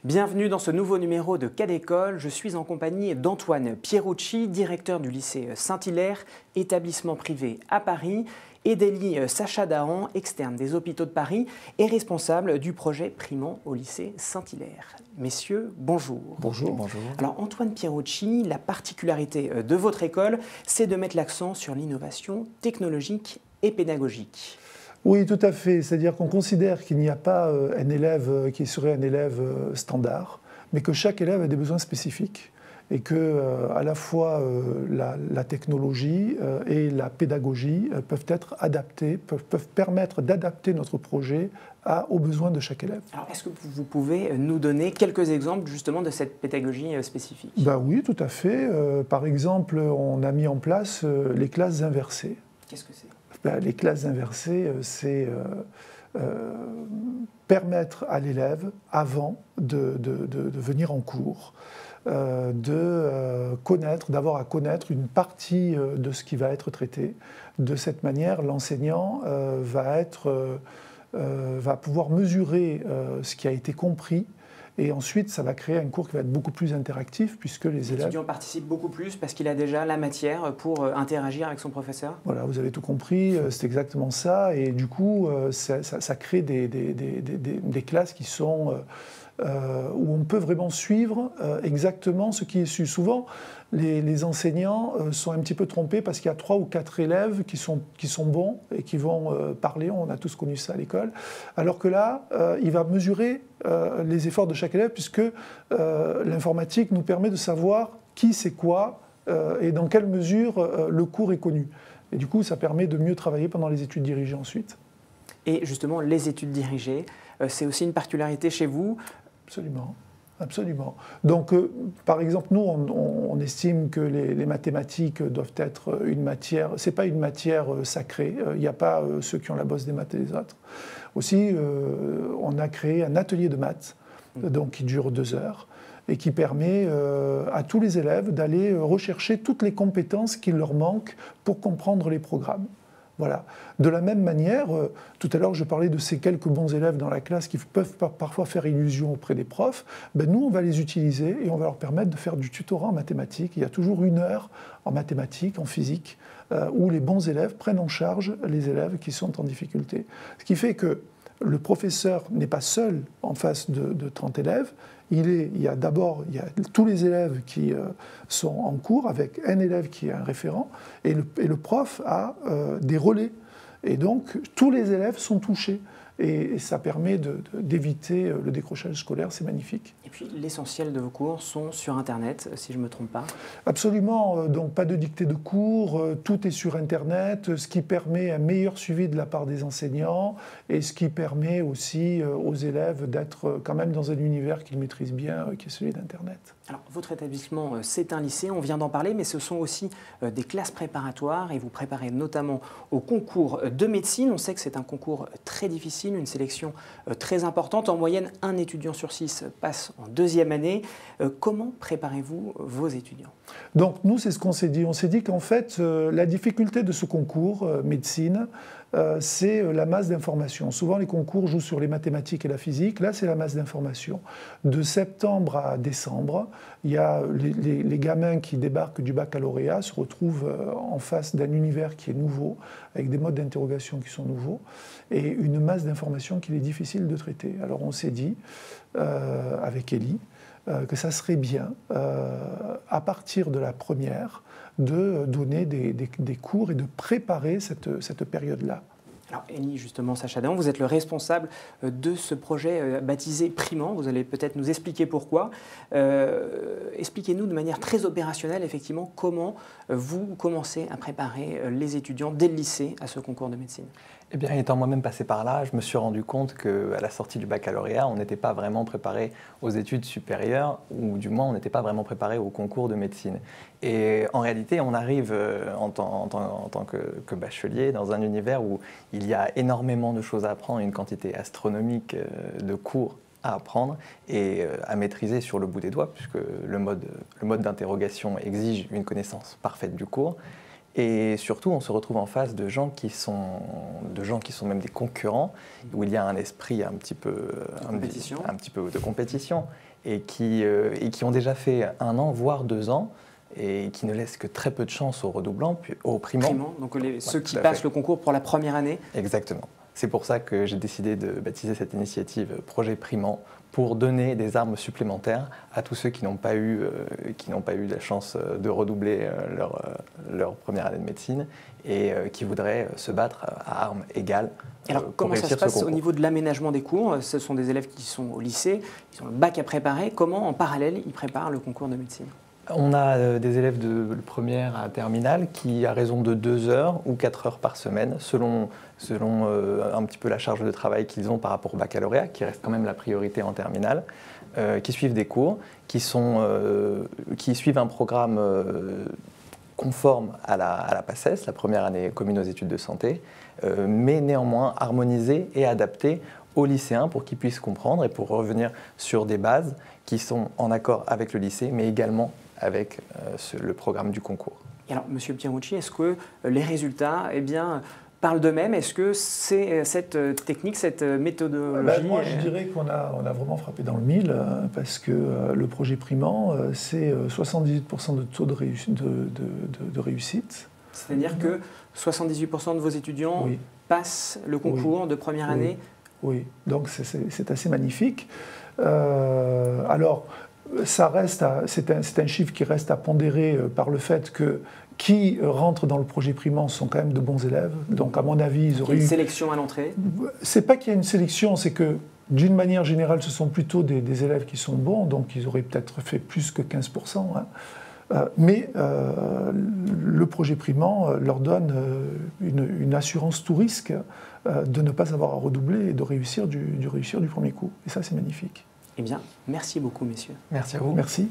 Bienvenue dans ce nouveau numéro de Cas d'école. Je suis en compagnie d'Antoine Pierucci, directeur du lycée Saint-Hilaire, établissement privé à Paris, et d'Élie Sacha-Dahan, externe des hôpitaux de Paris et responsable du projet Primant au lycée Saint-Hilaire. Messieurs, bonjour. Bonjour. Bonjour. Alors Antoine Pierucci, la particularité de votre école, c'est de mettre l'accent sur l'innovation technologique et pédagogique. Oui, tout à fait. C'est-à-dire qu'on considère qu'il n'y a pas un élève qui serait un élève standard, mais que chaque élève a des besoins spécifiques et que à la fois la technologie et la pédagogie peuvent être adaptées, peuvent permettre d'adapter notre projet aux besoins de chaque élève. Alors est-ce que vous pouvez nous donner quelques exemples justement de cette pédagogie spécifique? Oui, tout à fait. Par exemple, on a mis en place les classes inversées. Qu'est-ce que c'est? Les classes inversées, c'est permettre à l'élève, avant de venir en cours, d'avoir à connaître une partie de ce qui va être traité. De cette manière, l'enseignant va pouvoir mesurer ce qui a été compris. Et ensuite, ça va créer un cours qui va être beaucoup plus interactif puisque les élèves... L'étudiant participe beaucoup plus parce qu'il a déjà la matière pour interagir avec son professeur. Voilà, vous avez tout compris, c'est exactement ça. Et du coup, ça crée des classes qui sont... où on peut vraiment suivre exactement ce qui est su. Souvent, les enseignants sont un petit peu trompés parce qu'il y a 3 ou 4 élèves qui sont bons et qui vont parler, on a tous connu ça à l'école, alors que là, il va mesurer les efforts de chaque élève puisque l'informatique nous permet de savoir qui c'est quoi et dans quelle mesure le cours est connu. Et du coup, ça permet de mieux travailler pendant les études dirigées ensuite. Et justement, les études dirigées, c'est aussi une particularité chez vous. Absolument, absolument. Donc, par exemple, nous, on estime que les mathématiques doivent être une matière, c'est pas une matière sacrée, il n'y a pas ceux qui ont la bosse des maths et les autres. Aussi, on a créé un atelier de maths, donc qui dure 2 heures, et qui permet à tous les élèves d'aller rechercher toutes les compétences qui leur manquent pour comprendre les programmes. Voilà. De la même manière, tout à l'heure je parlais de ces quelques bons élèves dans la classe qui peuvent parfois faire illusion auprès des profs, nous on va les utiliser et on va leur permettre de faire du tutorat en mathématiques. Il y a toujours 1 heure en mathématiques, en physique, où les bons élèves prennent en charge les élèves qui sont en difficulté. Ce qui fait que le professeur n'est pas seul en face de 30 élèves, il y a tous les élèves qui sont en cours avec un élève qui est un référent et le prof a des relais. Et donc, tous les élèves sont touchés. Et ça permet d'éviter le décrochage scolaire, c'est magnifique. Et puis, l'essentiel de vos cours sont sur Internet, si je ne me trompe pas. Absolument, donc pas de dictée de cours, tout est sur Internet, ce qui permet un meilleur suivi de la part des enseignants et ce qui permet aussi aux élèves d'être quand même dans un univers qu'ils maîtrisent bien, qui est celui d'Internet. Alors, votre établissement, c'est un lycée, on vient d'en parler, mais ce sont aussi des classes préparatoires et vous préparez notamment au concours de médecine. On sait que c'est un concours très difficile, une sélection très importante. En moyenne, 1 étudiant sur 6 passe en 2e année. Comment préparez-vous vos étudiants? Donc nous, c'est ce qu'on s'est dit. On s'est dit qu'en fait, la difficulté de ce concours médecine, c'est la masse d'informations. Souvent, les concours jouent sur les mathématiques et la physique. Là, c'est la masse d'informations. De septembre à décembre, il y a les gamins qui débarquent du baccalauréat se retrouvent en face d'un univers qui est nouveau, avec des modes d'interrogation qui sont nouveaux, et une masse d'informations qu'il est difficile de traiter. Alors on s'est dit, avec Élie, que ça serait bien, à partir de la première, de donner des cours et de préparer cette période-là. Alors Élie, justement, Sacha-Dahan, vous êtes le responsable de ce projet baptisé Primant. Vous allez peut-être nous expliquer pourquoi. Expliquez-nous de manière très opérationnelle, effectivement, comment vous commencez à préparer les étudiants dès le lycée à ce concours de médecine. Eh bien, étant moi-même passé par là, je me suis rendu compte qu'à la sortie du baccalauréat, on n'était pas vraiment préparé aux études supérieures, ou du moins on n'était pas vraiment préparé au concours de médecine. Et en réalité, on arrive en tant que bachelier dans un univers où il y a énormément de choses à apprendre, une quantité astronomique de cours à apprendre et à maîtriser sur le bout des doigts, puisque le mode d'interrogation exige une connaissance parfaite du cours. Et surtout, on se retrouve en face de gens qui sont même des concurrents, où il y a un esprit un petit peu de compétition, et qui ont déjà fait 1 an, voire 2 ans, et qui ne laissent que très peu de chance aux redoublants, puis aux primants. Donc ceux qui passent le concours pour la première année. Exactement. C'est pour ça que j'ai décidé de baptiser cette initiative Projet Primant, pour donner des armes supplémentaires à tous ceux qui n'ont pas eu la chance de redoubler leur première année de médecine et qui voudraient se battre à armes égales. Alors comment ça se passe au niveau de l'aménagement des cours? Ce sont des élèves qui sont au lycée, ils ont le bac à préparer. Comment en parallèle ils préparent le concours de médecine? On a des élèves de première à terminale qui, à raison de 2 heures ou 4 heures par semaine, selon un petit peu la charge de travail qu'ils ont par rapport au baccalauréat, qui reste quand même la priorité en terminale, qui suivent des cours, qui suivent un programme conforme à la PACES, la première année commune aux études de santé, mais néanmoins harmonisé et adapté aux lycéens pour qu'ils puissent comprendre et pour revenir sur des bases qui sont en accord avec le lycée, mais également avec le programme du concours. Et alors, Monsieur Pierucci, est-ce que les résultats parlent d'eux-mêmes? Est-ce que c'est cette technique, cette méthodologie Moi, je dirais qu'on a vraiment frappé dans le mille, parce que le projet Primant, c'est 78% de taux de réussite. C'est-à-dire que 78% de vos étudiants passent le concours de première année? Oui, donc c'est assez magnifique. Alors, c'est un chiffre qui reste à pondérer par le fait que qui rentrent dans le projet Primant sont quand même de bons élèves. Donc, à mon avis, ils auraient eu... une sélection à l'entrée? C'est pas qu'il y a une sélection, c'est que, d'une manière générale, ce sont plutôt des élèves qui sont bons, donc ils auraient peut-être fait plus que 15%. Mais le projet Primant leur donne une assurance tout risque de ne pas avoir à redoubler et de réussir du premier coup. Et ça, c'est magnifique. Eh bien, merci beaucoup, messieurs. Merci à vous. Merci.